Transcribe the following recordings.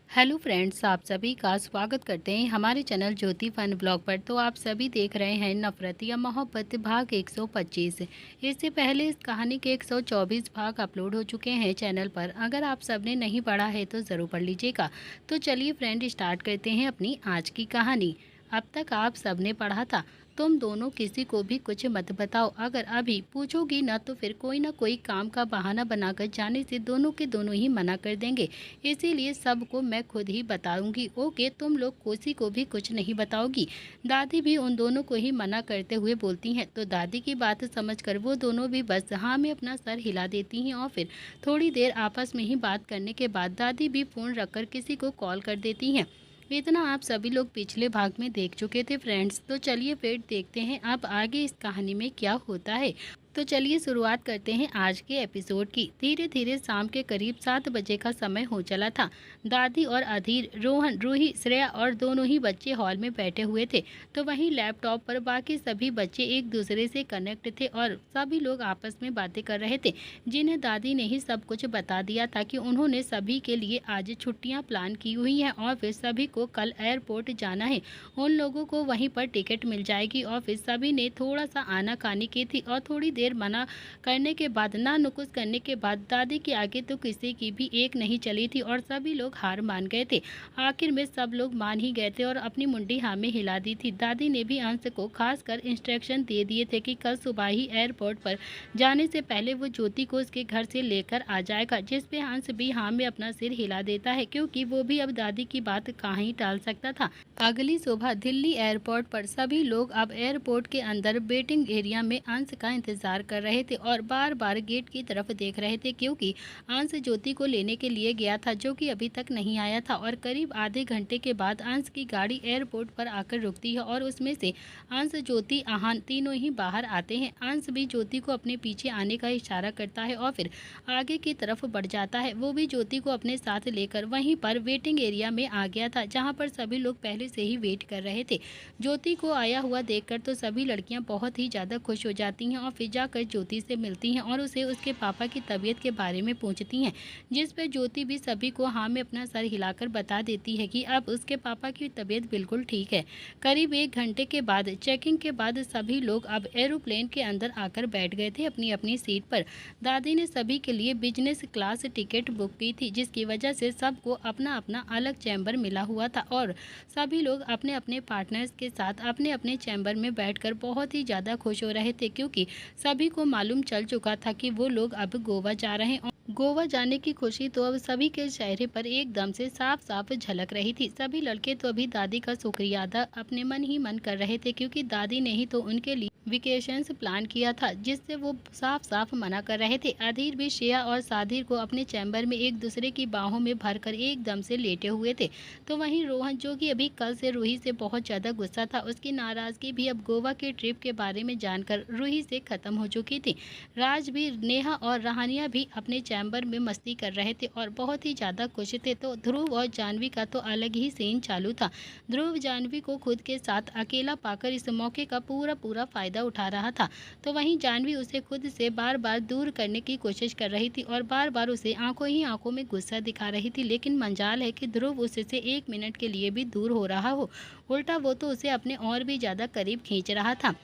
Hello friends, आप सभी का स्वागत करते हैं हमारे चैनल ज्योति फन ब्लॉग पर। तो आप सभी देख रहे हैं नफ़रत या मोहब्बत भाग 125। इससे पहले इस कहानी के 124 भाग अपलोड हो चुके हैं चैनल पर। अगर आप सबने नहीं पढ़ा है तो ज़रूर पढ़ लीजिएगा। तो चलिए फ्रेंड, स्टार्ट करते हैं अपनी आज की कहानी। अब तक आप सबने पढ़ा था, तुम दोनों किसी को भी कुछ मत बताओ। अगर अभी पूछोगी ना तो फिर कोई ना कोई काम का बहाना बनाकर जाने से दोनों के दोनों ही मना कर देंगे। इसीलिए सबको मैं खुद ही बताऊंगी। ओके, तुम लोग किसी को भी कुछ नहीं बताओगी। दादी भी उन दोनों को ही मना करते हुए बोलती हैं। तो दादी की बात समझकर वो दोनों भी बस हाँ में अपना सर हिला देती हैं और फिर थोड़ी देर आपस में ही बात करने के बाद दादी भी फ़ोन रखकर किसी को कॉल कर देती हैं। इतना आप सभी लोग पिछले भाग में देख चुके थे फ्रेंड्स। तो चलिए फिर देखते हैं अब आगे इस कहानी में क्या होता है। तो चलिए शुरुआत करते हैं आज के एपिसोड की। धीरे धीरे शाम के करीब 7 बजे का समय हो चला था। दादी और अधीर, रोहन, रूही, श्रेया और दोनों ही बच्चे हॉल में बैठे हुए थे। तो वहीं लैपटॉप पर बाकी सभी बच्चे एक दूसरे से कनेक्ट थे और सभी लोग आपस में बातें कर रहे थे, जिन्हें दादी ने ही सब कुछ बता दिया था कि उन्होंने सभी के लिए आज छुट्टियां प्लान की हुई हैं और फिर सभी को कल एयरपोर्ट जाना है। उन लोगों को वहीं पर टिकट मिल जाएगी और फिर सभी ने थोड़ा सा आनाकानी की थी और थोड़ी देर मना करने के बाद, ना नुकुस करने के बाद दादी के आगे तो किसी की भी एक नहीं चली थी और सभी लोग हार मान गए थे। आखिर में सब लोग मान ही गए थे और अपनी मुंडी हाँ में हिला दी थी। दादी ने भी अंश को खास कर इंस्ट्रक्शन दे दिए थे कि कल सुबह ही एयरपोर्ट पर जाने से पहले वो ज्योति को उसके घर से लेकर आ जाएगा, जिस पे अंश भी हाँ में अपना सिर हिला देता है, क्योंकि वो भी अब दादी की बात कहाँ ही टाल सकता था। अगली सुबह दिल्ली एयरपोर्ट पर सभी लोग अब एयरपोर्ट के अंदर वेटिंग एरिया में अंश का इंतजार कर रहे थे और बार बार गेट की तरफ देख रहे थे, क्योंकि अंश ज्योति को लेने के लिए गया था जो कि अभी तक नहीं आया था। और करीब आधे घंटे के बाद अंश की गाड़ी एयरपोर्ट पर आकर रुकती है और उसमें से अंश, ज्योति, आहान तीनों ही बाहर आते हैं। अंश भी ज्योति को अपने पीछे आने का इशारा करता है और फिर आगे की तरफ बढ़ जाता है। वो भी ज्योति को अपने साथ लेकर वहीं पर वेटिंग एरिया में आ गया था, जहाँ पर सभी लोग पहले से ही वेट कर रहे थे। ज्योति को आया हुआ देखकर तो सभी लड़कियां बहुत ही ज़्यादा खुश हो जाती हैं और फिर जाकर ज्योति से मिलती हैं और उसे उसके पापा की तबीयत के बारे में पूछती हैं, जिस पर ज्योति भी सभी को हाँ में अपना सर हिलाकर बता देती है कि अब उसके पापा की तबीयत बिल्कुल ठीक है। करीब 1 घंटे के बाद चेकिंग के बाद सभी लोग अब एरोप्लेन के अंदर आकर बैठ गए थे अपनी अपनी सीट पर। दादी ने सभी के लिए बिजनेस क्लास टिकट बुक की थी, जिसकी वजह से सबको अपना अपना अलग चैम्बर मिला हुआ था और सभी लोग अपने अपने पार्टनर्स के साथ अपने अपने चैम्बर में बैठकर बहुत ही ज़्यादा खुश हो रहे थे, क्योंकि सभी को मालूम चल चुका था कि वो लोग अब गोवा जा रहे हैं। और गोवा जाने की खुशी तो अब सभी के चेहरे पर एकदम से साफ साफ झलक रही थी। सभी लड़के तो अभी दादी का शुक्रिया अदा अपने मन ही मन कर रहे थे, क्योंकि दादी ने ही तो उनके लिए वेकेशंस प्लान किया था, जिससे वो साफ साफ मना कर रहे थे। अधीर भी श्रेया और साधिर को अपने चैम्बर में एक दूसरे की बाहों में भरकर एकदम से लेटे हुए थे। तो वहीं रोहन, जो कि अभी कल से रूही से बहुत ज़्यादा गुस्सा था, उसकी नाराज़गी भी अब गोवा के ट्रिप के बारे में जानकर रूही से ख़त्म हो चुकी थी। राजवीर, नेहा और रहानिया भी अपने चैम्बर में मस्ती कर रहे थे और बहुत ही ज़्यादा खुश थे। तो ध्रुव और जानवी का तो अलग ही सीन चालू था। ध्रुव जानवी को खुद के साथ अकेला पाकर इस मौके का पूरा पूरा फ़ायदा उठा रहा था। तो वहीं जानवी उसे खुद से बार बार दूर करने की कोशिश कर रही थी और बार बार उसे आंखों ही आंखों में गुस्सा दिखा रही थी, लेकिन मंजाल है कि ध्रुव उससे 1 मिनट के लिए भी दूर हो रहा हो, उल्टा वो तो उसे अपने और भी ज़्यादा करीब खींच रहा था।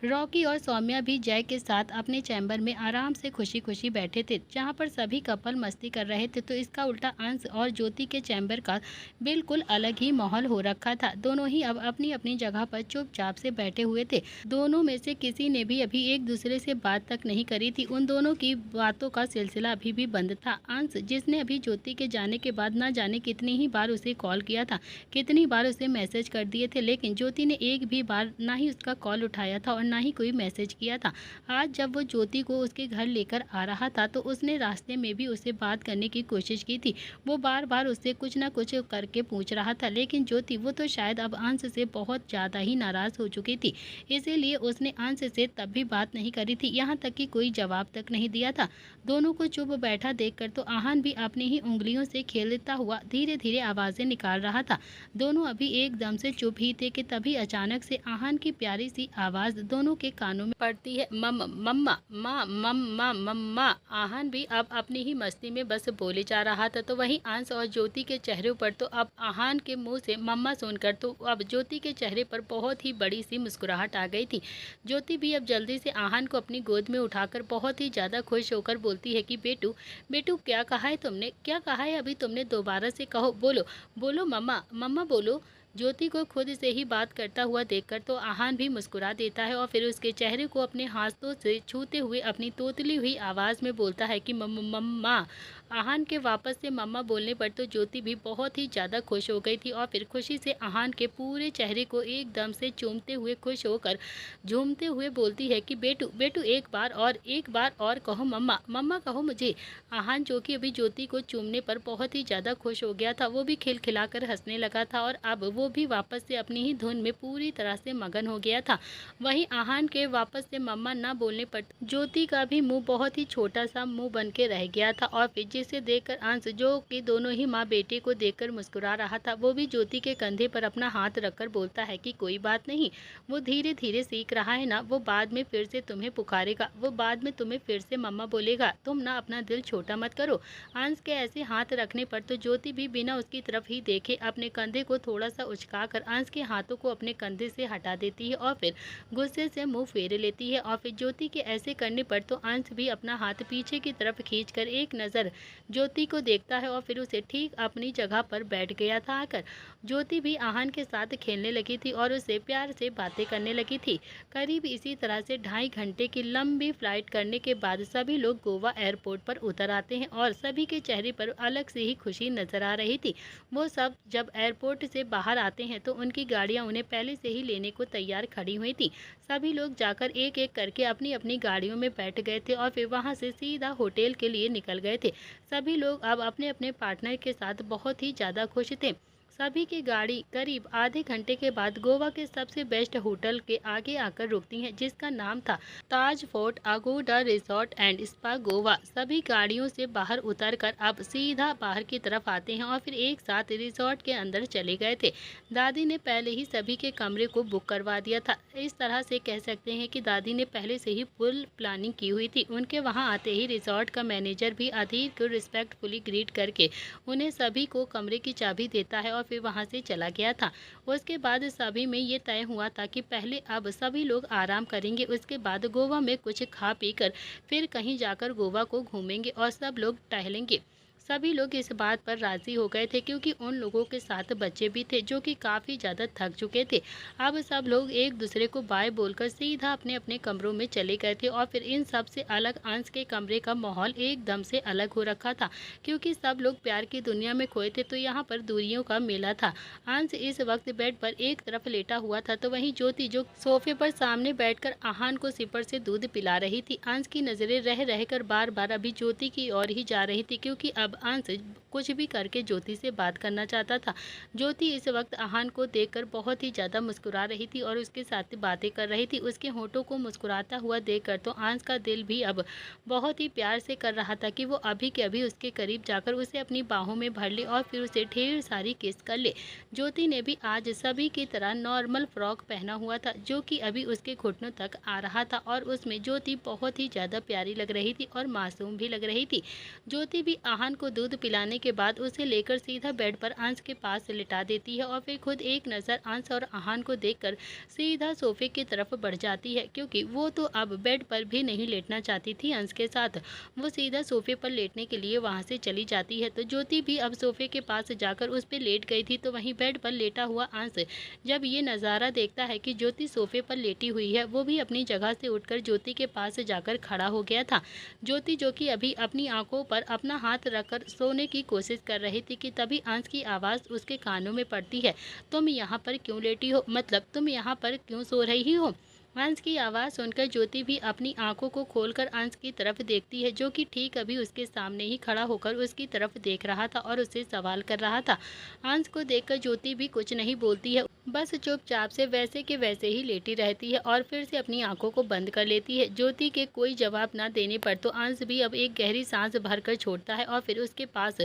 रॉकी और सौम्या भी जय के साथ अपने चैम्बर में आराम से खुशी खुशी बैठे थे, जहां पर सभी कपल मस्ती कर रहे थे। तो इसका उल्टा अंश और ज्योति के चैम्बर का बिल्कुल अलग ही माहौल हो रखा था। दोनों ही अब अपनी अपनी जगह पर चुपचाप से बैठे हुए थे। दोनों में से किसी ने भी अभी एक दूसरे से बात तक नहीं करी थी। उन दोनों की बातों का सिलसिला अभी भी बंद था। अंश, जिसने अभी ज्योति के जाने के बाद ना जाने कितनी ही बार उसे कॉल किया था, कितनी बार उसे मैसेज कर दिए थे, लेकिन ज्योति ने एक भी बार ना ही उसका कॉल उठाया था और ना ही कोई मैसेज किया था। आज जब वो ज्योति को उसके घर लेकर आ रहा था तो उसने रास्ते में भी उससे बात करने की कोशिश की थी। वो बार बार उससे कुछ ना कुछ करके पूछ रहा था, लेकिन ज्योति वो तो शायद अब अंश से बहुत ज़्यादा ही नाराज़ हो चुकी थी, इसीलिए उसने अंश से तब भी बात नहीं करी थी, यहाँ तक कि कोई जवाब तक नहीं दिया था। दोनों को चुप बैठा देखकर तो आहान भी अपनी ही उंगलियों से खेलता हुआ धीरे धीरे आवाज़ें निकाल रहा था। दोनों अभी एकदम से चुप ही थे कि तभी अचानक से आहान की प्यारी सी आवाज़ दोनों के कानों में पड़ती है मम्मा माँ मम्मा मम्मा। आहान भी अब अपनी ही मस्ती में बस बोले जा रहा था। तो वहीं अंश और ज्योति के चेहरे पर तो अब आहान के मुंह से मम्मा सुनकर तो अब ज्योति के चेहरे पर बहुत ही बड़ी सी मुस्कुराहट आ गई थी। ज्योति भी अब जल्दी से आहान को अपनी गोद में उठाकर बहुत ही ज़्यादा खुश होकर बोलती है कि बेटू बेटू क्या कहा है तुमने, क्या कहा है अभी तुमने, दोबारा से कहो, बोलो बोलो मम्मा मम्मा बोलो। ज्योति को खुद से ही बात करता हुआ देखकर तो आहान भी मुस्कुरा देता है और फिर उसके चेहरे को अपने हाथों से छूते हुए अपनी तोतली हुई आवाज़ में बोलता है कि मम्मा। आहान के वापस से मम्मा बोलने पर तो ज्योति भी बहुत ही ज़्यादा खुश हो गई थी और फिर खुशी से आहान के पूरे चेहरे को एकदम से चूमते हुए खुश होकर झूमते हुए बोलती है कि बेटू बेटू एक बार और कहो मम्मा मम्मा कहो मुझे। आहान जो कि अभी ज्योति को चूमने पर बहुत ही ज़्यादा खुश हो गया था, वो भी खिलखिलाकर हंसने लगा था और अब वो भी वापस से अपनी ही धुन में पूरी तरह से मगन हो गया था। वहीं आहान के वापस से मम्मा न बोलने पर ज्योति का भी मुंह बहुत ही छोटा सा मुंह बन के रह गया था और फिर जिसे देखकर अंश, जो कि दोनों ही माँ बेटे को देखकर मुस्कुरा रहा था, वो भी ज्योति के कंधे पर अपना हाथ रखकर बोलता है कि कोई बात नहीं, वो धीरे धीरे सीख रहा है ना, वो बाद में फिर से तुम्हें पुकारेगा, वो बाद में तुम्हें फिर से मम्मा बोलेगा, तुम ना अपना दिल छोटा मत करो। अंश के ऐसे हाथ रखने पर तो ज्योति भी बिना उसकी तरफ ही देखे अपने कंधे को थोड़ा सा उचकाकर अंश के हाथों को अपने कंधे से हटा देती है और फिर गुस्से से मुंह फेर लेती है और फिर ज्योति के ऐसे करने पर तो अंश भी अपना हाथ पीछे की तरफ खींचकर एक नज़र ज्योति को देखता है और फिर उसे ठीक अपनी जगह पर बैठ गया था आकर। ज्योति भी आहान के साथ खेलने लगी थी और उससे प्यार से बातें करने लगी थी। करीब इसी तरह से 2.5 घंटे की लंबी फ्लाइट करने के बाद सभी लोग गोवा एयरपोर्ट पर उतर आते हैं और सभी के चेहरे पर अलग से ही खुशी नजर आ रही थी। वो सब जब एयरपोर्ट से बाहर आते हैं तो उनकी गाड़ियां उन्हें पहले से ही लेने को तैयार खड़ी हुई थी। सभी लोग जाकर एक एक करके अपनी अपनी गाड़ियों में बैठ गए थे और फिर वहां से सीधा होटल के लिए निकल गए थे। सभी लोग अब अपने अपने पार्टनर के साथ बहुत ही ज़्यादा खुश थे। सभी की गाड़ी करीब आधे घंटे के बाद गोवा के सबसे बेस्ट होटल के आगे आकर रुकती है, जिसका नाम था Taj fort Aguada resort and spa Goa. सभी गाड़ियों से बाहर उतरकर अब सीधा बाहर की तरफ आते हैं और फिर एक साथ रिसोर्ट के अंदर चले गए थे। दादी ने पहले ही सभी के कमरे को बुक करवा दिया था। इस तरह से कह सकते हैं कि दादी ने पहले से ही फुल प्लानिंग की हुई थी। उनके वहां आते ही रिसोर्ट का मैनेजर भी अधीर को रिस्पेक्टफुली ग्रीट करके उन्हें सभी को कमरे की चाबी देता है और फिर वहां से चला गया था। उसके बाद सभी में ये तय हुआ था कि पहले अब सभी लोग आराम करेंगे, उसके बाद गोवा में कुछ खा पी कर फिर कहीं जाकर गोवा को घूमेंगे और सब लोग टहलेंगे। सभी लोग इस बात पर राजी हो गए थे क्योंकि उन लोगों के साथ बच्चे भी थे जो कि काफ़ी ज़्यादा थक चुके थे। अब सब लोग एक दूसरे को बाय बोलकर सीधा अपने अपने कमरों में चले गए थे और फिर इन सब से अलग अंश के कमरे का माहौल एकदम से अलग हो रखा था क्योंकि सब लोग प्यार की दुनिया में खोए थे, तो यहाँ पर दूरियों का मेला था। अंश इस वक्त बेड पर एक तरफ लेटा हुआ था तो वहीं ज्योति जो सोफे पर सामने बैठकर आहान को सिपर से दूध पिला रही थी। अंश की नज़रें रह रहकर बार बार अभी ज्योति की ओर ही जा रही थी क्योंकि अब अंश कुछ भी करके ज्योति से बात करना चाहता था। ज्योति इस वक्त आहान को देखकर बहुत ही ज़्यादा मुस्कुरा रही थी और उसके साथ बातें कर रही थी। उसके होठों को मुस्कुराता हुआ देखकर तो अंश का दिल भी अब बहुत ही प्यार से कर रहा था कि वो अभी के अभी उसके करीब जाकर उसे अपनी बाहों में भर ले और फिर उसे ढेर सारी किस कर ले। ज्योति ने भी आज सभी की तरह नॉर्मल फ्रॉक पहना हुआ था जो कि अभी उसके घुटनों तक आ रहा था और उसमें ज्योति बहुत ही ज़्यादा प्यारी लग रही थी और मासूम भी लग रही थी। ज्योति भी आहान को दूध पिलाने के बाद उसे लेकर सीधा बेड पर अंश के पास लिटा देती है और फिर खुद एक नज़र अंश और आहान को देखकर सीधा सोफे की तरफ बढ़ जाती है क्योंकि वो तो अब बेड पर भी नहीं लेटना चाहती थी अंश के साथ। वो सीधा सोफे पर लेटने के लिए वहां से चली जाती है तो ज्योति भी अब सोफे के पास जाकर उस पर लेट गई थी। तो वहीं बेड पर लेटा हुआ अंश जब ये नज़ारा देखता है कि ज्योति सोफे पर लेटी हुई है, वो भी अपनी जगह से उठकर ज्योति के पास जाकर खड़ा हो गया था। ज्योति जो कि अभी अपनी आंखों पर अपना हाथ रखकर सोने की कोशिश कर रही थी कि तभी अंश की आवाज़ उसके कानों में पड़ती है, तुम यहाँ पर क्यों लेटी हो, मतलब तुम यहाँ पर क्यों सो रही हो। अंश की आवाज़ सुनकर ज्योति भी अपनी आंखों को खोलकर अंश की तरफ देखती है जो कि ठीक अभी उसके सामने ही खड़ा होकर उसकी तरफ देख रहा था और उससे सवाल कर रहा था। अंश को देखकर ज्योति भी कुछ नहीं बोलती है, बस चुपचाप से वैसे के वैसे ही लेटी रहती है और फिर से अपनी आंखों को बंद कर लेती है। ज्योति के कोई जवाब ना देने पर तो अंश भी अब एक गहरी सांस भरकर छोड़ता है और फिर उसके पास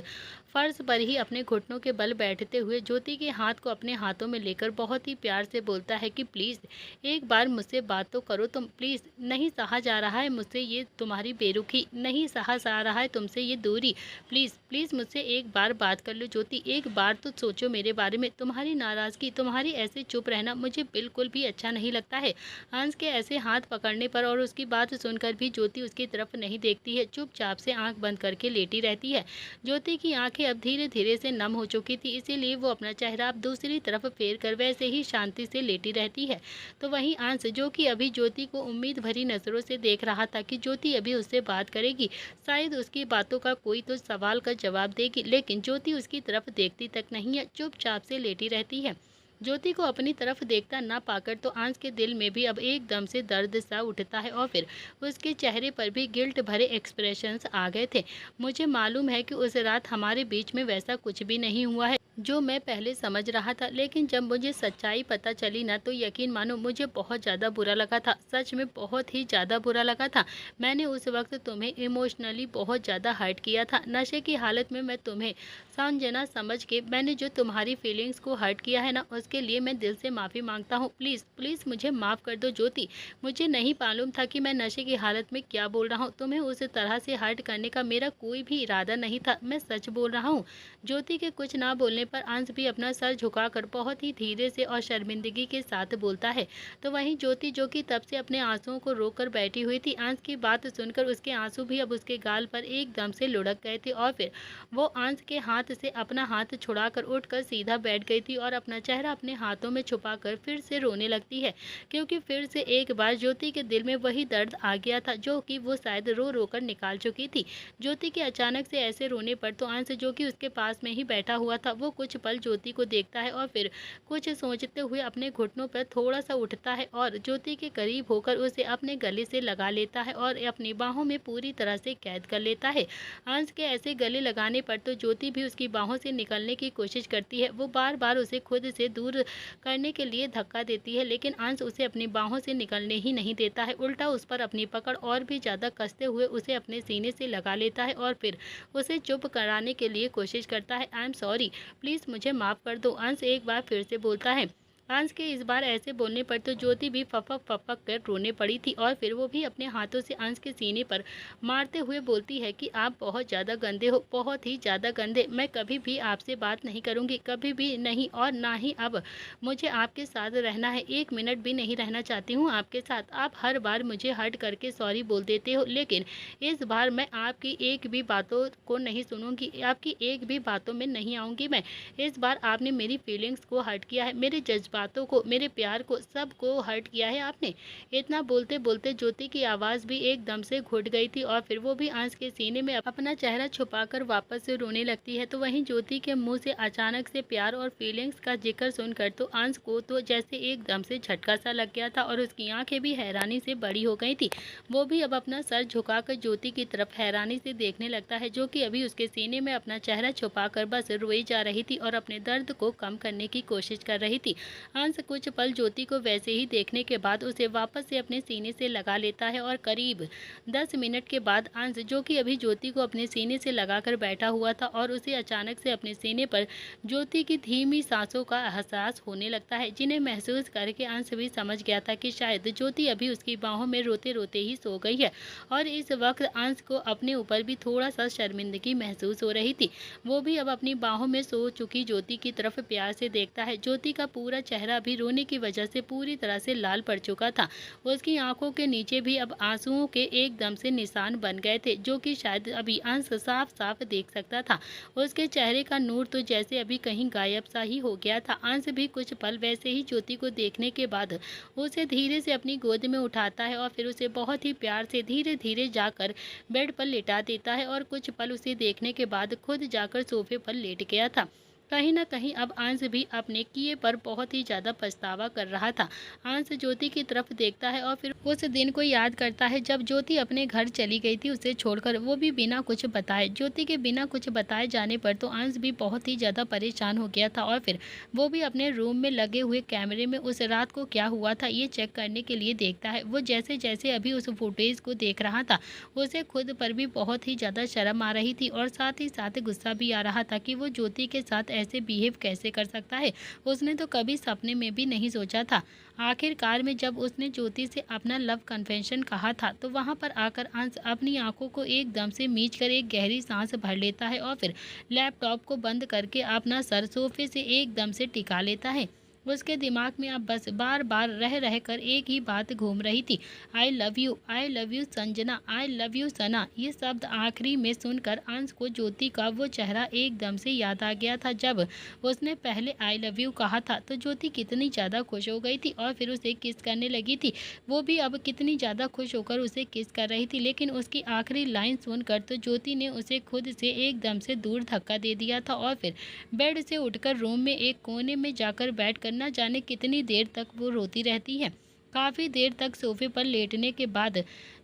फर्श पर ही अपने घुटनों के बल बैठते हुए ज्योति के हाथ को अपने हाथों में लेकर बहुत ही प्यार से बोलता है कि प्लीज़ एक बार मुझसे बात तो करो तुम, प्लीज़। नहीं सहा जा रहा है मुझसे ये तुम्हारी बेरुखी, नहीं सहा जा रहा है तुमसे ये दूरी। प्लीज़ प्लीज़ मुझसे एक बार बात कर लो ज्योति, एक बार तो सोचो मेरे बारे में। तुम्हारी नाराज़गी, तुम्हारी ऐसे चुप रहना मुझे बिल्कुल भी अच्छा नहीं लगता है। अंश के ऐसे हाथ पकड़ने पर और उसकी बात सुनकर भी ज्योति उसकी तरफ नहीं देखती है, चुपचाप से आंख बंद करके लेटी रहती है। ज्योति की आंखें अब धीरे धीरे से नम हो चुकी थी, इसीलिए वो अपना चेहरा अब दूसरी तरफ फेर कर वैसे ही शांति से लेटी रहती है। तो वहीं अंश, जो कि अभी ज्योति को उम्मीद भरी नजरों से देख रहा था कि ज्योति अभी उससे बात करेगी, शायद उसकी बातों का कोई तो सवाल का जवाब देगी, लेकिन ज्योति उसकी तरफ देखती तक नहीं है, चुपचाप से लेटी रहती है। ज्योति को अपनी तरफ देखता ना पाकर तो अंश के दिल में भी अब एकदम से दर्द सा उठता है और फिर उसके चेहरे पर भी गिल्ट भरे एक्सप्रेशंस आ गए थे। मुझे मालूम है कि उस रात हमारे बीच में वैसा कुछ भी नहीं हुआ है जो मैं पहले समझ रहा था, लेकिन जब मुझे सच्चाई पता चली ना तो यकीन मानो मुझे बहुत ज़्यादा बुरा लगा था, सच में बहुत ही ज़्यादा बुरा लगा था। मैंने उस वक्त तुम्हें इमोशनली बहुत ज़्यादा हर्ट किया था। नशे की हालत में मैं तुम्हें समझना समझ के मैंने जो तुम्हारी फीलिंग्स को हर्ट किया है ना, उसके लिए मैं दिल से माफ़ी मांगता हूँ। प्लीज़ प्लीज़ मुझे माफ़ कर दो ज्योति। मुझे नहीं मालूम था कि मैं नशे की हालत में क्या बोल रहा हूँ। तुम्हें उस तरह से हर्ट करने का मेरा कोई भी इरादा नहीं था, मैं सच बोल रहा हूँ। ज्योति के कुछ ना बोलने पर अंश भी अपना सर झुकाकर बहुत ही धीरे से और शर्मिंदगी के साथ बोलता है। तो वहीं ज्योति, जो कि तब से अपने आंसुओं को रोक कर बैठी हुई थी, अंश की बात सुनकर उसके आंसू भी अब उसके गाल पर एकदम से लुढ़क गए थे और फिर वो अंश के हाथ से अपना हाथ छुड़ाकर उठकर सीधा बैठ गई थी और अपना चेहरा अपने हाथों में छुपाकर फिर से रोने लगती है, क्योंकि फिर से एक बार ज्योति के दिल में वही दर्द आ गया था जो कि वो शायद रो रो कर निकाल चुकी थी। ज्योति के अचानक से ऐसे रोने पर तो अंश, जो कि उसके पास में ही बैठा हुआ था, वो कुछ पल ज्योति को देखता है और फिर कुछ सोचते हुए अपने घुटनों पर थोड़ा सा उठता है और ज्योति के करीब होकर उसे अपने गले से लगा लेता है और अपनी बाहों में पूरी तरह से कैद कर लेता है। अंश के ऐसे गले लगाने पर तो ज्योति भी उसकी बाहों से निकलने की कोशिश करती है। वो बार बार उसे खुद से दूर करने के लिए धक्का देती है, लेकिन अंश उसे अपनी बाहों से निकलने ही नहीं देता है, उल्टा उस पर अपनी पकड़ और भी ज़्यादा कसते हुए उसे अपने सीने से लगा लेता है और फिर उसे चुप कराने के लिए कोशिश करता है। आई एम सॉरी, प्लीज़ मुझे माफ़ कर दो, अंश एक बार फिर से बोलता है। अंश के इस बार ऐसे बोलने पर तो ज्योति भी फपक फपक कर रोने पड़ी थी और फिर वो भी अपने हाथों से अंश के सीने पर मारते हुए बोलती है कि आप बहुत ज़्यादा गंदे हो, बहुत ही ज़्यादा गंदे। मैं कभी भी आपसे बात नहीं करूँगी, कभी भी नहीं, और ना ही अब मुझे आपके साथ रहना है। 1 मिनट भी नहीं रहना चाहती हूँ आपके साथ। आप हर बार मुझे हर्ट करके सॉरी बोल देते हो, लेकिन इस बार मैं आपकी एक भी बातों को नहीं सुनूंगी, आपकी एक भी बातों में नहीं आऊँगी मैं। इस बार आपने मेरी फीलिंग्स को हर्ट किया है, मेरे जज्बातों को, मेरे प्यार को, सब को हर्ट किया है आपने। इतना बोलते बोलते ज्योति की आवाज़ भी एकदम से घुट गई थी और फिर वो भी अंश के सीने में अपना चेहरा छुपाकर वापस से रोने लगती है। तो वहीं ज्योति के मुंह से अचानक से प्यार और फीलिंग्स का जिक्र सुनकर तो अंश को तो जैसे एकदम से झटका सा लग गया था और उसकी आंखें भी हैरानी से बड़ी हो गई थी। वो भी अब अपना सर झुकाकर ज्योति की तरफ हैरानी से देखने लगता है, जो कि अभी उसके सीने में अपना चेहरा छुपाकर बस रोई जा रही थी और अपने दर्द को कम करने की कोशिश कर रही थी। अंश कुछ पल ज्योति को वैसे ही देखने के बाद उसे वापस से अपने सीने से लगा लेता है और करीब 10 मिनट के बाद अंश, जो कि अभी ज्योति को अपने सीने से लगाकर बैठा हुआ था और उसे अचानक से अपने सीने पर ज्योति की धीमी सांसों का एहसास होने लगता है, जिन्हें महसूस करके अंश भी समझ गया था कि शायद ज्योति अभी उसकी बाहों में रोते रोते ही सो गई है। और इस वक्त अंश को अपने ऊपर भी थोड़ा सा शर्मिंदगी महसूस हो रही थी। वो भी अब अपनी बाहों में सो चुकी ज्योति की तरफ प्यार से देखता है। ज्योति का पूरा चेहरा भी रोने की वजह से पूरी तरह से लाल पड़ चुका था। उसकी आंखों के नीचे भी अब आंसुओं के एकदम से निशान बन गए थे, जो कि शायद अभी अंश साफ साफ देख सकता था। उसके चेहरे का नूर तो जैसे अभी कहीं गायब सा ही हो गया था। अंश भी कुछ पल वैसे ही ज्योति को देखने के बाद उसे धीरे से अपनी गोद में उठाता है और फिर उसे बहुत ही प्यार से धीरे धीरे जाकर बेड पर लेटा देता है और कुछ पल उसे देखने के बाद खुद जाकर सोफे पर लेट गया था। कहीं न कहीं अब अंश भी अपने किए पर बहुत ही ज़्यादा पछतावा कर रहा था। अंश ज्योति की तरफ देखता है और फिर उस दिन को याद करता है जब ज्योति अपने घर चली गई थी उसे छोड़कर, वो भी बिना कुछ बताए। ज्योति के बिना कुछ बताए जाने पर तो अंश भी बहुत ही ज़्यादा परेशान हो गया था और फिर वो भी अपने रूम में लगे हुए कैमरे में उस रात को क्या हुआ था ये चेक करने के लिए देखता है। वो जैसे-जैसे अभी उस फुटेज को देख रहा था, उसे खुद पर भी बहुत ही ज़्यादा शर्म आ रही थी और साथ ही साथ गुस्सा भी आ रहा था कि वो ज्योति के साथ ऐसे बिहेव कैसे कर सकता है। उसने तो कभी सपने में भी नहीं सोचा था। आखिरकार में जब उसने ज्योति से अपना लव कन्फेशन कहा था तो वहां पर आकर अंश अपनी आंखों को एकदम से मीच कर एक गहरी सांस भर लेता है और फिर लैपटॉप को बंद करके अपना सर सोफे से एकदम से टिका लेता है। उसके दिमाग में अब बस बार बार रह रह कर एक ही बात घूम रही थी, I love you Sanjana, I love you Sana. ये शब्द आखिरी में सुनकर अंश को ज्योति का वो चेहरा एकदम से याद आ गया था। जब उसने पहले आई लव यू कहा था तो ज्योति कितनी ज़्यादा खुश हो गई थी और फिर उसे किस करने लगी थी। वो भी अब कितनी ज़्यादा खुश होकर उसे किस कर रही थी, लेकिन उसकी आखिरी लाइन सुनकर तो ज्योति ने उसे खुद से एकदम से दूर धक्का दे दिया था और फिर बेड से उठकर रूम में एक कोने में जाकर बैठकर न जाने कितनी देर तक वो रोती रहती है। काफ़ी देर तक सोफे पर लेटने के बाद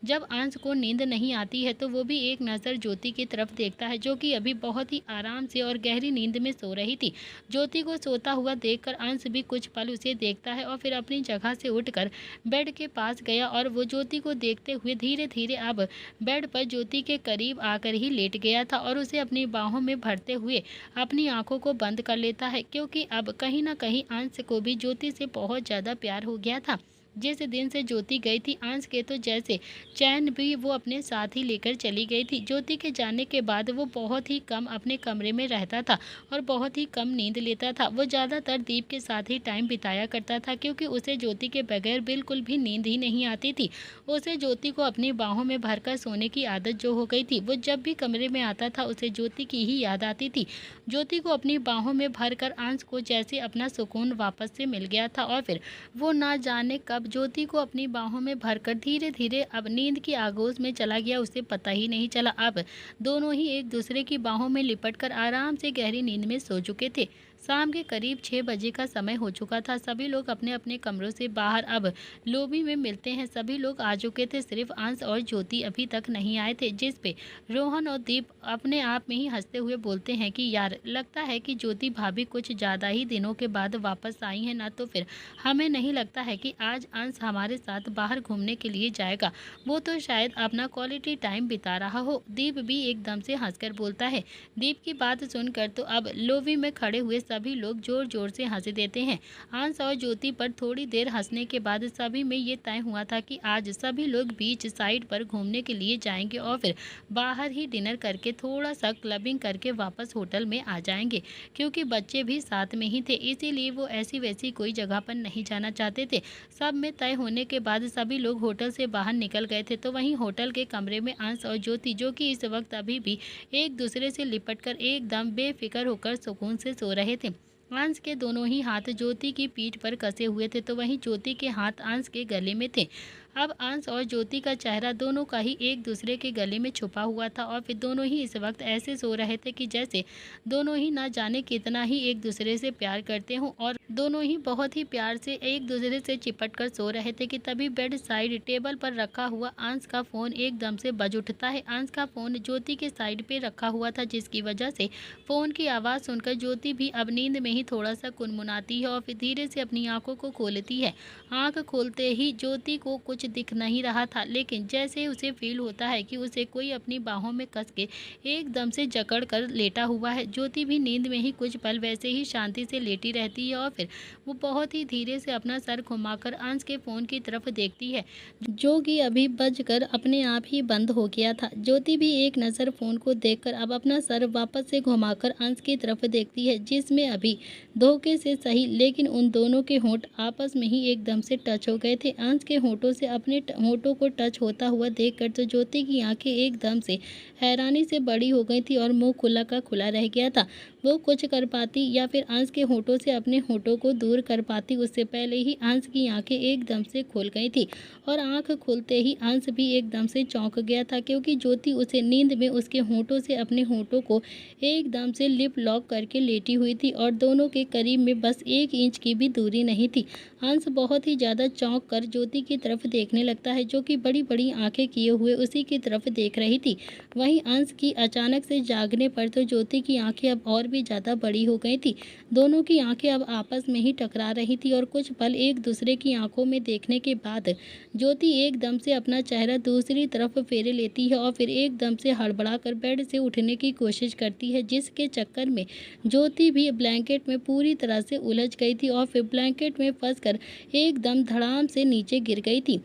जब अंश को नींद नहीं आती है तो वो भी एक नज़र ज्योति की तरफ देखता है जो कि अभी बहुत ही आराम से और गहरी नींद में सो रही थी। ज्योति को सोता हुआ देखकर अंश भी कुछ पल उसे देखता है और फिर अपनी जगह से उठकर बेड के पास गया और वो ज्योति को देखते हुए धीरे धीरे अब बेड पर ज्योति के करीब आकर ही लेट गया था और उसे अपनी बाहों में भरते हुए अपनी आंखों को बंद कर लेता है, क्योंकि अब कहीं ना कहीं अंश को भी ज्योति से बहुत ज़्यादा प्यार हो गया था। जिस दिन से ज्योति गई थी अंश के तो जैसे चैन भी वो अपने साथ ही लेकर चली गई थी। ज्योति के जाने के बाद वो बहुत ही कम अपने कमरे में रहता था और बहुत ही कम नींद लेता था। वो ज़्यादातर दीप के साथ ही टाइम बिताया करता था क्योंकि उसे ज्योति के बगैर बिल्कुल भी नींद ही नहीं आती थी। उसे ज्योति को अपनी बाहों में भरकर सोने की आदत जो हो गई थी, वो जब भी कमरे में आता था उसे ज्योति की ही याद आती थी। ज्योति को अपनी बाहों में भरकर अंश को जैसे अपना सुकून वापस से मिल गया था और फिर वो ना जाने कब ज्योति को अपनी बाहों में भरकर धीरे धीरे अब नींद की आगोश में चला गया, उसे पता ही नहीं चला। अब दोनों ही एक दूसरे की बाहों में लिपटकर आराम से गहरी नींद में सो चुके थे। शाम के करीब 6 बजे का समय हो चुका था। सभी लोग अपने अपने कमरों से बाहर अब लॉबी में मिलते हैं। सभी लोग आ चुके थे, सिर्फ अंश और ज्योति अभी तक नहीं आए थे, जिस पे रोहन और दीप अपने आप में ही हंसते हुए बोलते हैं कि यार, लगता है कि ज्योति भाभी कुछ ज़्यादा ही दिनों के बाद वापस आई हैं ना, तो फिर हमें नहीं लगता है कि आज अंश हमारे साथ बाहर घूमने के लिए जाएगा। वो तो शायद अपना क्वालिटी टाइम बिता रहा हो। दीप भी एकदम से हंसकर बोलता है। दीप की बात सुनकर तो अब लॉबी में खड़े हुए सभी लोग जोर जोर से हंस देते हैं। अंश और ज्योति पर थोड़ी देर हंसने के बाद सभी में ये तय हुआ था कि आज सभी लोग बीच साइड पर घूमने के लिए जाएंगे और फिर बाहर ही डिनर करके थोड़ा सा क्लबिंग करके वापस होटल में आ जाएंगे, क्योंकि बच्चे भी साथ में ही थे, इसीलिए वो ऐसी वैसी कोई जगह पर नहीं जाना चाहते थे। सब में तय होने के बाद सभी लोग होटल से बाहर निकल गए थे। तो वहीं होटल के कमरे में अंश और ज्योति, जो कि इस वक्त अभी भी एक दूसरे से लिपटकर एकदम बेफिक्र होकर सुकून से सो रहे थे। अंश के दोनों ही हाथ ज्योति की पीठ पर कसे हुए थे, तो वहीं ज्योति के हाथ अंश के गले में थे। अब अंश और ज्योति का चेहरा दोनों का ही एक दूसरे के गले में छुपा हुआ था और फिर दोनों ही इस वक्त ऐसे सो रहे थे कि जैसे दोनों ही ना जाने कितना ही एक दूसरे से प्यार करते हों और दोनों ही बहुत ही प्यार से एक दूसरे से चिपट कर सो रहे थे कि तभी बेड साइड टेबल पर रखा हुआ अंश का फ़ोन एकदम से बज उठता है। अंश का फ़ोन ज्योति के साइड पे रखा हुआ था, जिसकी वजह से फ़ोन की आवाज़ सुनकर ज्योति भी अब नींद में ही थोड़ा सा कुनमुनाती है और फिर धीरे से अपनी आंखों को खोलती है। आंख खोलते ही ज्योति को कुछ दिख नहीं रहा था, लेकिन जैसे उसे फील होता है कि उसे कोई अपनी बाहों में कस के एकदम से जकड़ कर लेटा हुआ है। ज्योति भी नींद में ही कुछ पल वैसे ही शांति से लेटी रहती है और फिर वो बहुत ही धीरे से अपना सर घुमाकर अंश के फ़ोन की तरफ देखती है, जो कि अभी बजकर अपने आप ही बंद हो गया था। ज्योति भी एक नज़र फ़ोन को देखकर अब अपना सर वापस से घुमाकर अंश की तरफ देखती है, जिसमें अभी धोखे से सही लेकिन उन दोनों के होंठ आपस में ही एकदम से टच हो गए थे। अंश के होंठों से अपने होंठों को टच होता हुआ देखकर तो ज्योति की आंखें एकदम से हैरानी से बड़ी हो गई थी और मुंह खुला का खुला रह गया था। वो कुछ कर पाती या फिर अंश के होठों से अपने होठों को दूर कर पाती, उससे पहले ही अंश की आंखें एकदम से खुल गई थी। और आंख खुलते ही अंश भी एकदम से चौंक गया था, क्योंकि ज्योति उसे नींद में उसके होठों से अपने होठों को एकदम से लिप लॉक करके लेटी हुई थी और दोनों के करीब में बस 1 इंच की भी दूरी नहीं थी। अंश बहुत ही ज़्यादा चौंक कर ज्योति की तरफ देखने लगता है, जो कि बड़ी बड़ी आंखें किए हुए उसी की तरफ देख रही थी। वहीं अंश की अचानक से जागने पर तो ज्योति की आंखें अब और भी ज़्यादा बड़ी हो गई थी। दोनों की आंखें अब आपस में ही टकरा रही थी और कुछ पल एक दूसरे की आंखों में देखने के बाद ज्योति एकदम से अपना चेहरा दूसरी तरफ फेरे लेती है और फिर एकदम से हड़बड़ाकर बेड से उठने की कोशिश करती है, जिसके चक्कर में ज्योति भी ब्लैंकेट में पूरी तरह से उलझ गई थी और फिर ब्लैंकेट में फंसकर एकदम धड़ाम से नीचे गिर गई थी।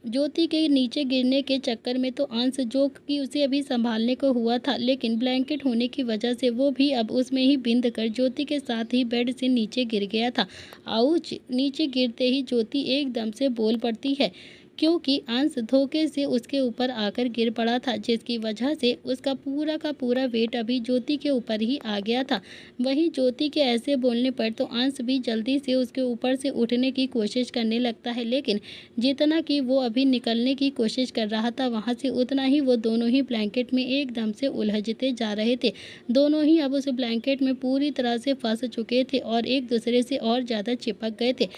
ज्योति के नीचे गिरने के चक्कर में तो अंश, जो कि उसे अभी संभालने को हुआ था, लेकिन ब्लैंकेट होने की वजह से वो भी अब उसमें ही बिंद कर ज्योति के साथ ही बेड से नीचे गिर गया था। आउच! नीचे गिरते ही ज्योति एकदम से बोल पड़ती है, क्योंकि अंश धोखे से उसके ऊपर आकर गिर पड़ा था, जिसकी वजह से उसका पूरा का पूरा वेट अभी ज्योति के ऊपर ही आ गया था। वहीं ज्योति के ऐसे बोलने पर तो अंश भी जल्दी से उसके ऊपर से उठने की कोशिश करने लगता है, लेकिन जितना कि वो अभी निकलने की कोशिश कर रहा था वहाँ से, उतना ही वो दोनों ही ब्लैंकेट में एकदम से उलझते जा रहे थे। दोनों ही अब उस ब्लैंकेट में पूरी तरह से फंस चुके थे और एक दूसरे से और ज़्यादा चिपक गए थे।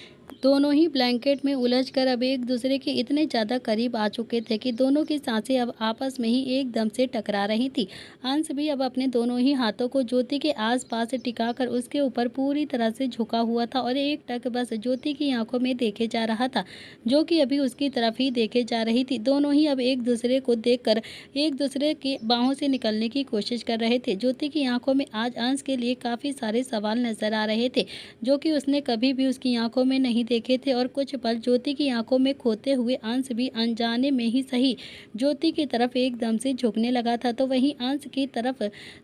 दोनों ही ब्लैंकेट में उलझकर अब एक दूसरे के इतने ज़्यादा करीब आ चुके थे कि दोनों की सांसें अब आपस में ही एकदम से टकरा रही थी। अंश भी अब अपने दोनों ही हाथों को ज्योति के आसपास टिकाकर उसके ऊपर पूरी तरह से झुका हुआ था और एक टक बस ज्योति की आंखों में देखे जा रहा था, जो कि अभी उसकी तरफ ही देखे जा रही थी। दोनों ही अब एक दूसरे को देखकर एक दूसरे की बाहों से निकलने की कोशिश कर रहे थे। ज्योति की आंखों में आज अंश के लिए काफ़ी सारे सवाल नजर आ रहे थे, जो कि उसने कभी भी उसकी आंखों में नहीं देखे थे। और कुछ पल ज्योति की आंखों में खोते हुए अंश भी अनजाने में ही सही ज्योति की तरफ एकदम से झुकने लगा था। तो वहीं अंश की तरफ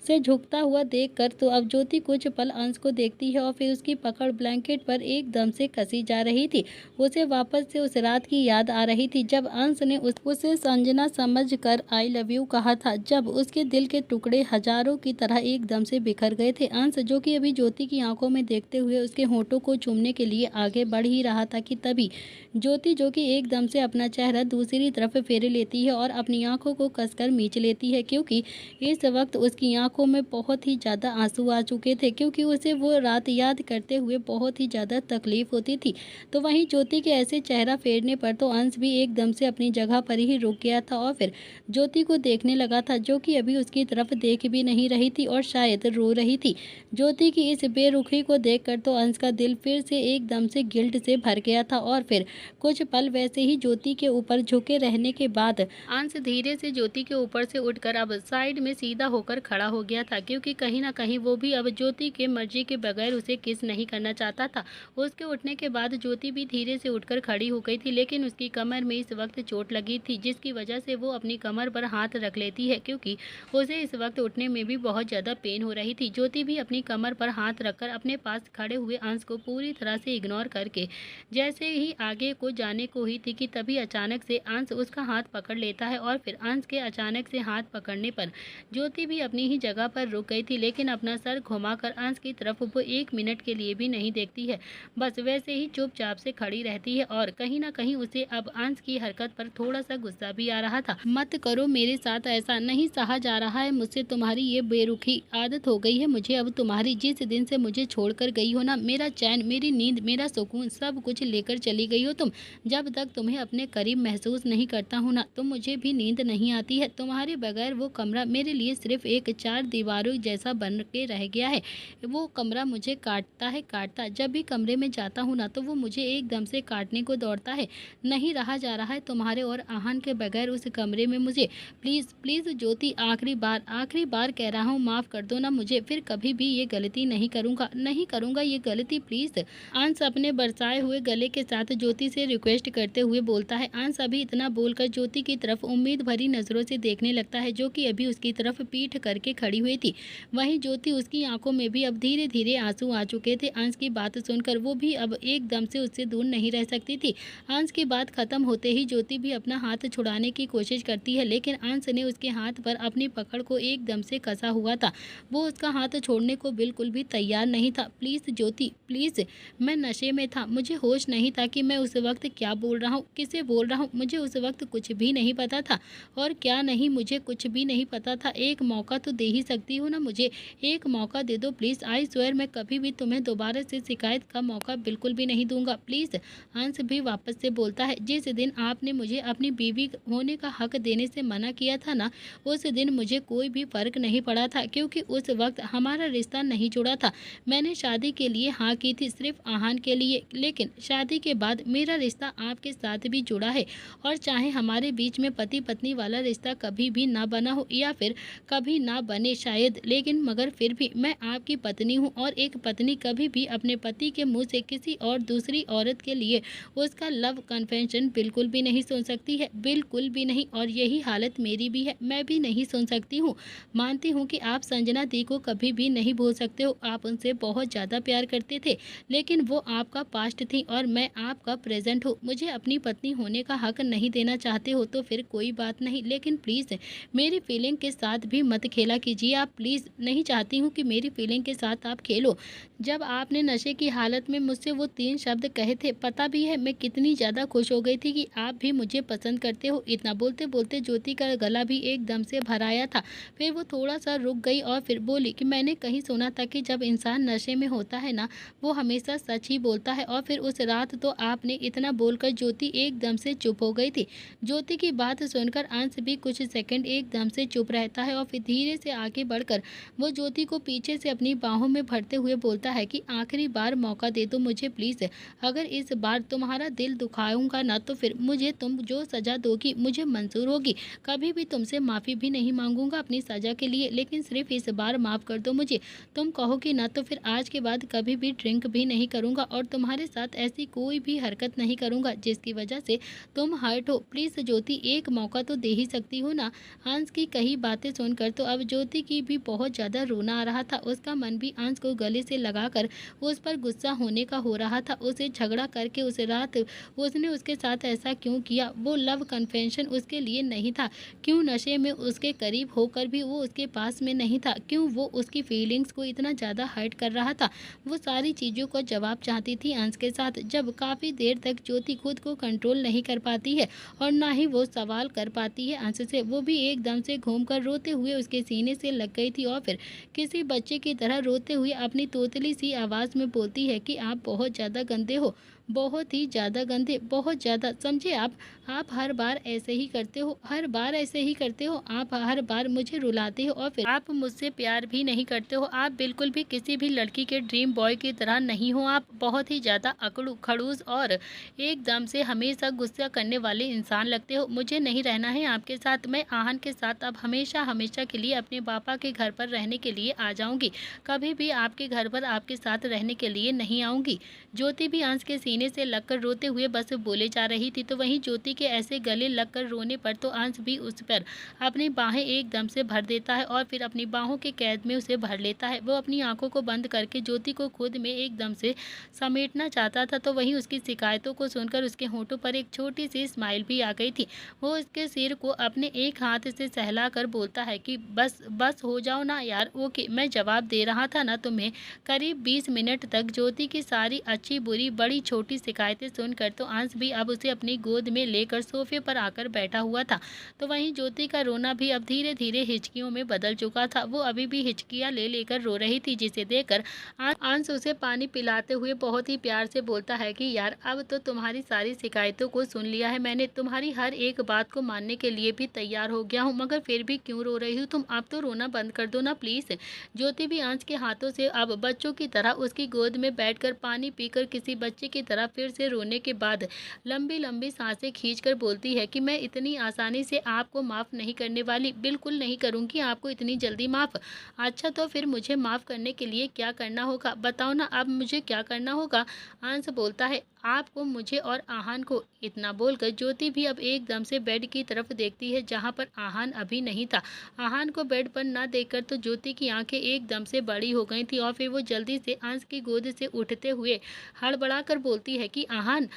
से झुकता हुआ देखकर तो अब ज्योति कुछ पल अंश को देखती है और फिर उसकी पकड़ ब्लैंकेट पर एकदम से कसी जा रही थी। उसे वापस से उस रात की याद आ रही थी, जब अंश ने उसे संजना समझकर आई लव यू कहा था, जब उसके दिल के टुकड़े हजारों की तरह एकदम से बिखर गए थे। अंश, जो कि अभी ज्योति की आंखों में देखते हुए उसके होठों को चूमने के लिए आगे बढ़ ही रहा था कि तभी ज्योति, जो कि एकदम से अपना चेहरा दूसरी तरफ फेरे लेती है और अपनी आंखों को कसकर मींच लेती है, क्योंकि इस वक्त उसकी आंखों में बहुत ही ज़्यादा आंसू आ चुके थे, क्योंकि उसे वो रात याद करते हुए बहुत ही ज़्यादा तकलीफ होती थी। तो वहीं ज्योति के ऐसे चेहरा फेरने पर तो अंश भी एकदम से अपनी जगह पर ही रुक गया था और फिर ज्योति को देखने लगा था, जो कि अभी उसकी तरफ देख भी नहीं रही थी और शायद रो रही थी। ज्योति की इस बेरुखी को देखकर तो अंश का दिल फिर से एकदम से गिल्ट से भर गया था और फिर कुछ पल वैसे ही ज्योति के ऊपर झुके रहने के बाद अंश धीरे से ज्योति के ऊपर से उठकर अब साइड में सीधा होकर खड़ा हो गया था, क्योंकि कहीं ना कहीं वो भी अब ज्योति के मर्जी के बगैर उसे किस नहीं करना चाहता था। उसके उठने के बाद ज्योति भी धीरे से उठकर खड़ी हो गई थी, लेकिन उसकी कमर में इस वक्त चोट लगी थी, जिसकी वजह से वो अपनी कमर पर हाथ रख लेती है, क्योंकि उसे इस वक्त उठने में भी बहुत ज़्यादा पेन हो रही थी। ज्योति भी अपनी कमर पर हाथ रखकर अपने पास खड़े हुए अंश को पूरी तरह से इग्नोर करके जैसे ही आगे को जाने को ही थी कि तभी अचानक से अंश उसका हाथ पकड़ लेता है और फिर अंश के अचानक से हाथ पकड़ने पर ज्योति भी अपनी ही जगह पर रुक गई थी, लेकिन अपना सर घुमाकर अंश की तरफ वो 1 मिनट के लिए भी नहीं देखती है, बस वैसे ही चुपचाप से खड़ी रहती है। और कहीं ना कहीं उसे अब अंश की हरकत पर थोड़ा सा गुस्सा भी आ रहा था। मत करो मेरे साथ, ऐसा नहीं सहा जा रहा है मुझसे, तुम्हारी ये बेरुखी आदत हो गई है मुझे अब तुम्हारी। जिस दिन से मुझे छोड़कर गई हो ना, मेरा चैन, मेरी नींद, मेरा सुकून सब कुछ लेकर चली गई हो तुम। जब तक तुम्हें अपने करीब महसूस नहीं करता हूँ ना, तो मुझे भी नींद नहीं आती है। तुम्हारे बगैर वो कमरा मेरे लिए सिर्फ एक 4 दीवारों जैसा बन के रह गया है। वो कमरा मुझे काटता है, काटता। जब भी कमरे में जाता हूँ ना, तो वो मुझे एकदम से काटने को दौड़ता है। नहीं रहा जा रहा है तुम्हारे और आहन के बगैर उस कमरे में मुझे। प्लीज़ प्लीज़ ज्योति, आखिरी बार कह रहा हूँ, माफ़ कर दो ना मुझे। फिर कभी भी ये गलती नहीं करूँगा, नहीं करूँगा ये गलती, प्लीज़। अंश अपने फंसाए हुए गले के साथ ज्योति से रिक्वेस्ट करते हुए बोलता है। अंश अभी इतना बोलकर ज्योति की तरफ उम्मीद भरी नजरों से देखने लगता है, जो कि अभी उसकी तरफ पीठ करके खड़ी हुई थी। वहीं ज्योति, उसकी आंखों में भी अब धीरे धीरे आंसू आ चुके थे। अंश की बात सुनकर वो भी अब एकदम से उससे दूर नहीं रह सकती थी। अंश की बात खत्म होते ही ज्योति भी अपना हाथ छुड़ाने की कोशिश करती है, लेकिन अंश ने उसके हाथ पर अपनी पकड़ को एकदम से कसा हुआ था। वो उसका हाथ छोड़ने को बिल्कुल भी तैयार नहीं था। प्लीज ज्योति, प्लीज, मैं नशे में था, मुझे होश नहीं था कि मैं उस वक्त क्या बोल रहा हूँ, किसे बोल रहा हूँ। मुझे उस वक्त कुछ भी नहीं पता था, और क्या नहीं, मुझे कुछ भी नहीं पता था। एक मौका तो दे ही सकती हो ना मुझे, एक मौका दे दो प्लीज। आई स्वेयर मैं कभी भी तुम्हें दोबारा से शिकायत का मौका बिल्कुल भी नहीं दूंगा, प्लीज। अंश भी वापस से बोलता है, जिस दिन आपने मुझे अपनी बीवी होने का हक देने से मना किया था ना, उस दिन मुझे कोई भी फर्क नहीं पड़ा था, क्योंकि उस वक्त हमारा रिश्ता नहीं जुड़ा था। मैंने शादी के लिए हाँ की थी, सिर्फ आहान के लिए, लेकिन शादी के बाद मेरा रिश्ता आपके साथ भी जुड़ा है। और चाहे हमारे बीच में पति पत्नी वाला रिश्ता कभी भी ना बना हो, या फिर कभी ना बने शायद, लेकिन मगर फिर भी मैं आपकी पत्नी हूँ, और एक पत्नी कभी भी अपने पति के मुंह से किसी और दूसरी औरत के लिए उसका लव कन्फेशन बिल्कुल भी नहीं सुन सकती है, बिल्कुल भी नहीं। और यही हालत मेरी भी है, मैं भी नहीं सुन सकती हूँ। मानती हूँ कि आप संजना दी को कभी भी नहीं भूल सकते हो, आप उनसे बहुत ज़्यादा प्यार करते थे, लेकिन वो आपका पास्ट थी और मैं आपका प्रेजेंट हूँ। मुझे अपनी पत्नी होने का हक नहीं देना चाहते हो तो फिर कोई बात नहीं, लेकिन प्लीज़ मेरी फीलिंग के साथ भी मत खेला कीजिए आप, प्लीज़। नहीं चाहती हूँ कि मेरी फीलिंग के साथ आप खेलो। जब आपने नशे की हालत में मुझसे वो 3 शब्द कहे थे, पता भी है मैं कितनी ज़्यादा खुश हो गई थी कि आप भी मुझे पसंद करते हो। इतना बोलते बोलते ज्योति का गला भी एकदम से भर आया था। फिर वो थोड़ा सा रुक गई और फिर बोली कि मैंने कहीं सुना था कि जब इंसान नशे में होता है ना, वो हमेशा सच ही बोलता है। और फिर उस रात तो आपने इतना बोलकर ज्योति एकदम से चुप हो गई थी। ज्योति की बात सुनकर अंश भी कुछ सेकंड एकदम से चुप रहता है, और फिर धीरे से आगे बढ़कर वो ज्योति को पीछे से अपनी बाहों में भरते हुए बोलता है कि आखिरी बार मौका दे दो मुझे प्लीज़। अगर इस बार तुम्हारा दिल दुखाऊंगा ना, तो फिर मुझे तुम जो सज़ा दोगी मुझे मंजूर होगी। कभी भी तुमसे माफ़ी भी नहीं मांगूंगा अपनी सज़ा के लिए, लेकिन सिर्फ इस बार माफ़ कर दो मुझे। तुम कहोगी ना, तो फिर आज के बाद कभी भी ड्रिंक भी नहीं करूंगा, और तुम्हारे साथ ऐसी कोई भी हरकत नहीं करूंगा जिसकी वजह से तुम हर्ट हो। प्लीज़ ज्योति, एक मौका तो दे ही सकती हो ना। अंश की कही बातें सुनकर तो अब ज्योति की भी बहुत ज़्यादा रोना आ रहा था। उसका मन भी अंश को गले से लगाकर उस पर गुस्सा होने का हो रहा था। उसे झगड़ा करके उस रात उसने उसके साथ ऐसा क्यों किया? वो लव कन्फेशन उसके लिए नहीं था? क्यों नशे में उसके करीब होकर भी वो उसके पास में नहीं था? क्यों वो उसकी फीलिंग्स को इतना ज़्यादा हर्ट कर रहा था? वो सारी चीज़ों को जवाब चाहती थी अंश के साथ। जब काफ़ी देर तक ज्योति खुद को कंट्रोल नहीं कर पाती है और ना ही वो सवाल कर पाती है अंश से, वो भी एकदम से घूमकर रोते हुए उसके सीने से लग गई थी, और फिर किसी बच्चे की तरह रोते हुए अपनी तोतली सी आवाज़ में बोलती है कि आप बहुत ज़्यादा गंदे हो, बहुत ही ज़्यादा गंदे, बहुत ज़्यादा, समझे आप हर बार ऐसे ही करते हो, हर बार ऐसे ही करते हो। आप हर बार मुझे रुलाते हो, और फिर आप मुझसे प्यार भी नहीं करते हो। आप बिल्कुल भी किसी भी लड़की के ड्रीम बॉय की तरह नहीं हो। आप बहुत ही ज़्यादा अकड़ू, खड़ूस और एकदम से हमेशा गुस्सा करने वाले इंसान लगते हो। मुझे नहीं रहना है आपके साथ। मैं आहान के साथ अब हमेशा हमेशा के लिए अपने पापा के घर पर रहने के लिए आ जाऊंगी, कभी भी आपके घर पर आपके साथ रहने के लिए नहीं आऊंगी। ज्योति भी अंश के सीने से लगकर रोते हुए बस बोले जा रही थी, तो वहीं ज्योति के ऐसे गले लगकर रोने पर तो अंश भी उस पर अपनी बाहें एकदम से भर देता है, और फिर अपनी बाहों के कैद में उसे भर लेता है। वो अपनी आंखों को बंद करके ज्योति को खुद में एकदम से समेटना चाहता था, तो वहीं उसकी शिकायतों को सुनकर उसके होंठों पर एक छोटी सी स्माइल भी आ गई थी। वो उसके सिर को अपने एक हाथ से सहला कर बोलता है कि बस बस हो जाओ ना यार, ओके, मैं जवाब दे रहा था ना तुम्हें। करीब 20 मिनट तक ज्योति की सारी अच्छी बुरी बड़ी छोटी शिकायतें सुनकर तो अंश भी अब उसे अपनी गोद में लेकर सोफे पर आकर बैठा हुआ था। तो वहीं ज्योति का रोना भी अब धीरे धीरे हिचकियों में बदल चुका था। वो अभी भी हिचकियां ले लेकर रो रही थी, जिसे देखकर अंश उसे पानी पिलाते हुए बहुत ही प्यार से बोलता है कि यार अब तो तुम्हारी सारी शिकायतों को सुन लिया है मैंने, तुम्हारी हर एक बात को मानने के लिए भी तैयार हो गया हूँ, मगर फिर भी क्यों रो रही हो तुम? अब तो रोना बंद कर दो ना प्लीज। ज्योति भी अंश के हाथों से अब बच्चों की तरह उसकी गोद में बैठकर पानी पीकर किसी बच्चे की तरह तरह फिर से रोने के बाद लंबी लंबी सांसें खींचकर बोलती है कि मैं इतनी आसानी से आपको माफ़ नहीं करने वाली, बिल्कुल नहीं करूँगी आपको इतनी जल्दी माफ़। अच्छा तो फिर मुझे माफ़ करने के लिए क्या करना होगा, बताओ ना अब मुझे क्या करना होगा। अंश बोलता है आपको, मुझे और आहान को। इतना बोलकर ज्योति भी अब एकदम से बेड की तरफ देखती है जहाँ पर आहान अभी नहीं था। आहान को बेड पर न देखकर तो ज्योति की आंखें एकदम से बड़ी हो गई थी और फिर वो जल्दी से अंश की गोद से उठते हुए हड़बड़ाकर बोलती है कि आहान,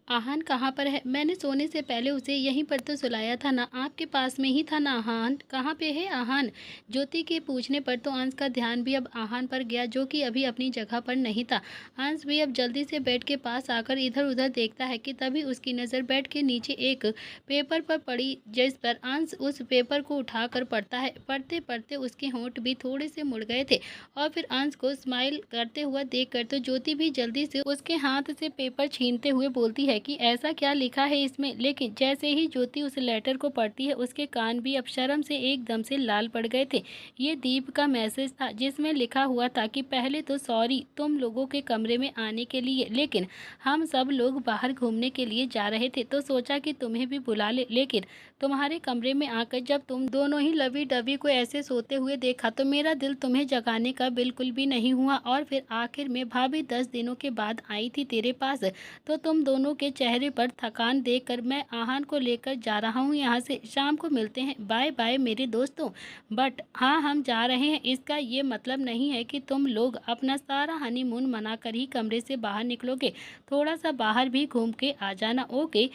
आहान कहाँ पर है? मैंने सोने से पहले उसे यहीं पर तो सुलाया था ना, आपके पास में ही था ना। आहान कहाँ पे है आहान? ज्योति के पूछने पर तो अंश का ध्यान भी अब आहान पर गया जो कि अभी अपनी जगह पर नहीं था। अंश भी अब जल्दी से बेड के पास आकर इधर उधर देखता है कि तभी उसकी नज़र बेड के नीचे एक पेपर पर पड़ी, जिस पर अंश उस पेपर को उठाकर पढ़ता है। पढ़ते पढ़ते उसके होंठ भी थोड़े से मुड़ गए थे और फिर अंश को स्माइल करते हुआ देखकर तो ज्योति भी जल्दी से उसके हाथ से पेपर छीनते हुए बोलती है कि ऐसा क्या लिखा है इसमें। लेकिन जैसे ही ज्योति उस लेटर को पढ़ती है उसके कान भी अब शर्म से एकदम से लाल पड़ गए थे। ये दीप का मैसेज था जिसमें लिखा हुआ था कि पहले तो सॉरी तुम लोगों के कमरे में आने के लिए, लेकिन हम सब लोग बाहर घूमने के लिए जा रहे थे तो सोचा कि तुम्हें भी बुला ले, लेकिन तुम्हारे कमरे में आकर जब तुम दोनों ही लवी डबी को ऐसे सोते हुए देखा तो मेरा दिल तुम्हें जगाने का बिल्कुल भी नहीं हुआ। और फिर आखिर में भाभी 10 दिनों के बाद आई थी तेरे पास, तो तुम दोनों के चेहरे पर थकान देखकर मैं आहान को लेकर जा रहा हूँ यहाँ से, शाम को मिलते हैं, बाय बाय मेरे दोस्तों। बट हाँ, हम जा रहे हैं इसका ये मतलब नहीं है कि तुम लोग अपना सारा हनीमून मनाकर ही कमरे से बाहर निकलोगे, थोड़ा सा बाहर भी घूम के आ जाना, ओके।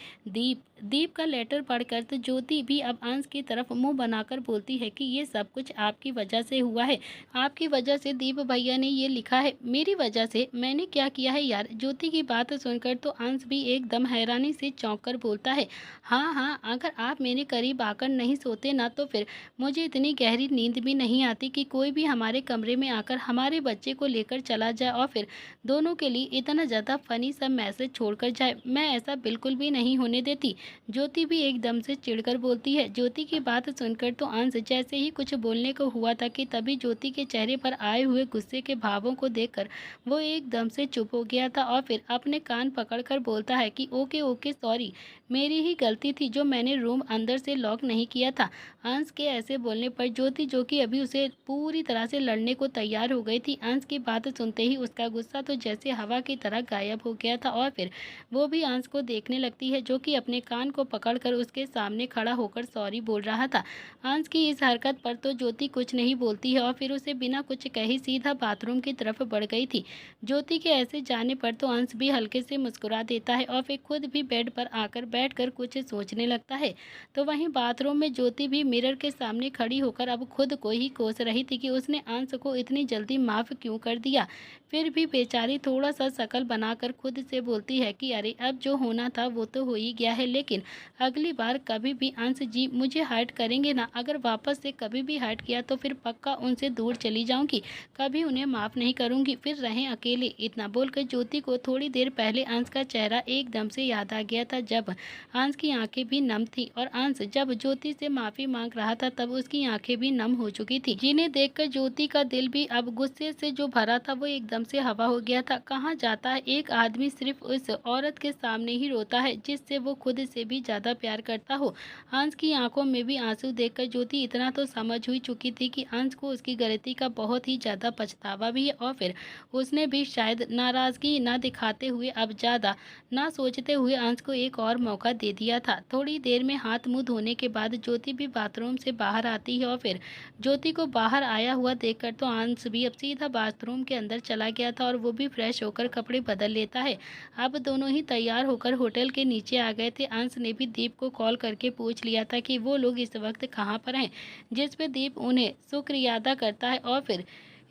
दीप का लेटर पढ़कर तो ज्योति भी अब अंश की तरफ मुंह बनाकर बोलती है कि ये सब कुछ आपकी वजह से हुआ है, आपकी वजह से दीप भैया ने ये लिखा है। मेरी वजह से? मैंने क्या किया है यार? ज्योति की बात सुनकर तो अंश भी एकदम हैरानी से चौंक कर बोलता है, हाँ हाँ, अगर आप मेरे करीब आकर नहीं सोते ना तो फिर मुझे इतनी गहरी नींद भी नहीं आती कि कोई भी हमारे कमरे में आकर हमारे बच्चे को लेकर चला जाए और फिर दोनों के लिए इतना ज़्यादा फनी सा मैसेज छोड़कर जाए। मैं ऐसा बिल्कुल भी नहीं होने देती। ज्योति भी एकदम से चिढ़कर बोलती है। ज्योति की बात सुनकर तो अंश जैसे ही कुछ बोलने को हुआ था कि तभी ज्योति के चेहरे पर आए हुए गुस्से के भावों को देखकर वो एकदम से चुप हो गया था और फिर अपने कान पकड़कर बोलता है कि ओके ओके सॉरी, मेरी ही गलती थी जो मैंने रूम अंदर से लॉक नहीं किया था। अंश के ऐसे बोलने पर ज्योति, जो कि अभी उसे पूरी तरह से लड़ने को तैयार हो गई थी, अंश की बात सुनते ही उसका गुस्सा तो जैसे हवा की तरह गायब हो गया था और फिर वो भी अंश को देखने लगती है जो कि अपने कान को पकड़कर उसके सामने खड़ा होकर सॉरी बोल रहा था। अंश की इस हरकत पर तो ज्योति कुछ नहीं बोलती है और फिर उसे बिना कुछ कहे सीधा बाथरूम की तरफ बढ़ गई थी। ज्योति के ऐसे जाने पर तो अंश भी हल्के से मुस्कुरा देता है और फिर खुद भी बेड पर आकर बैठकर कुछ सोचने लगता है। तो वहीं बाथरूम में ज्योति भी मिरर के सामने खड़ी होकर अब खुद को ही कोस रही थी कि उसने अंश को इतनी जल्दी माफ़ क्यों कर दिया। फिर भी बेचारी थोड़ा सा शकल बनाकर खुद से बोलती है कि अरे अब जो होना था वो तो हो ही गया है, लेकिन अगली बार कभी भी अंश जी मुझे हर्ट करेंगे ना, अगर वापस से कभी भी हर्ट किया तो फिर पक्का उनसे दूर चली जाऊंगी, कभी उन्हें माफ़ नहीं करूंगी, फिर रहें अकेले। इतना बोलकर ज्योति को थोड़ी देर पहले अंश का चेहरा एकदम से याद आ गया था जब अंश की आंखें भी नम थी और अंश जब ज्योति से माफ़ी मांग रहा था तब उसकी आंखें भी नम हो चुकी थी, जिन्हें देखकर ज्योति का दिल भी अब गुस्से से जो भरा था वो एकदम से हवा हो गया था। कहा जाता है एक आदमी सिर्फ उस औरत के सामने ही रोता है जिससे वो खुद से भी ज्यादा प्यार करता हो। अंश की आंखों में भी आंसू देखकर ज्योति इतना तो समझ हुई चुकी थी कि अंश को उसकी गलती का बहुत ही ज्यादा पछतावा भी है और फिर उसने भी शायद नाराजगी ना दिखाते हुए अब ज्यादा ना सोचते हुए अंश को एक और मौका दे दिया था। थोड़ी देर में हाथ मुंह धोने के बाद ज्योति भी बाथरूम से बाहर आती है और फिर ज्योति को बाहर आया हुआ देखकर तो अंश भी अब सीधा बाथरूम के अंदर चला गया था और वो भी फ्रेश होकर कपड़े बदल लेता है। अब दोनों ही तैयार होकर होटल के नीचे आ गए थे। अंश ने भी दीप को कॉल करके पूछ लिया था कि वो लोग इस वक्त कहाँ पर हैं, जिस पे दीप उन्हें शुक्रिया अदा करता है और फिर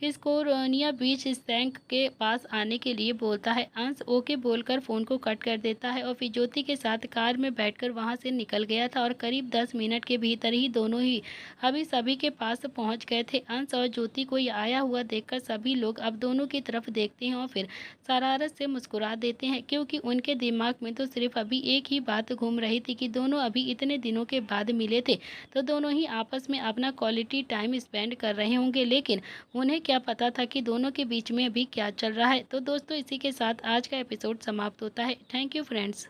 स्कोरोनिया बीच टैंक के पास आने के लिए बोलता है। अंश ओके बोलकर फ़ोन को कट कर देता है और फिर ज्योति के साथ कार में बैठकर वहां से निकल गया था और करीब 10 मिनट के भीतर ही दोनों ही अभी सभी के पास पहुंच गए थे। अंश और ज्योति को आया हुआ देखकर सभी लोग अब दोनों की तरफ देखते हैं और फिर शरारत से मुस्कुरा देते हैं क्योंकि उनके दिमाग में तो सिर्फ अभी एक ही बात घूम रही थी कि दोनों अभी इतने दिनों के बाद मिले थे तो दोनों ही आपस में अपना क्वालिटी टाइम स्पेंड कर रहे होंगे, लेकिन उन्हें क्या पता था कि दोनों के बीच में अभी क्या चल रहा है। तो दोस्तों इसी के साथ आज का एपिसोड समाप्त होता है। Thank you friends.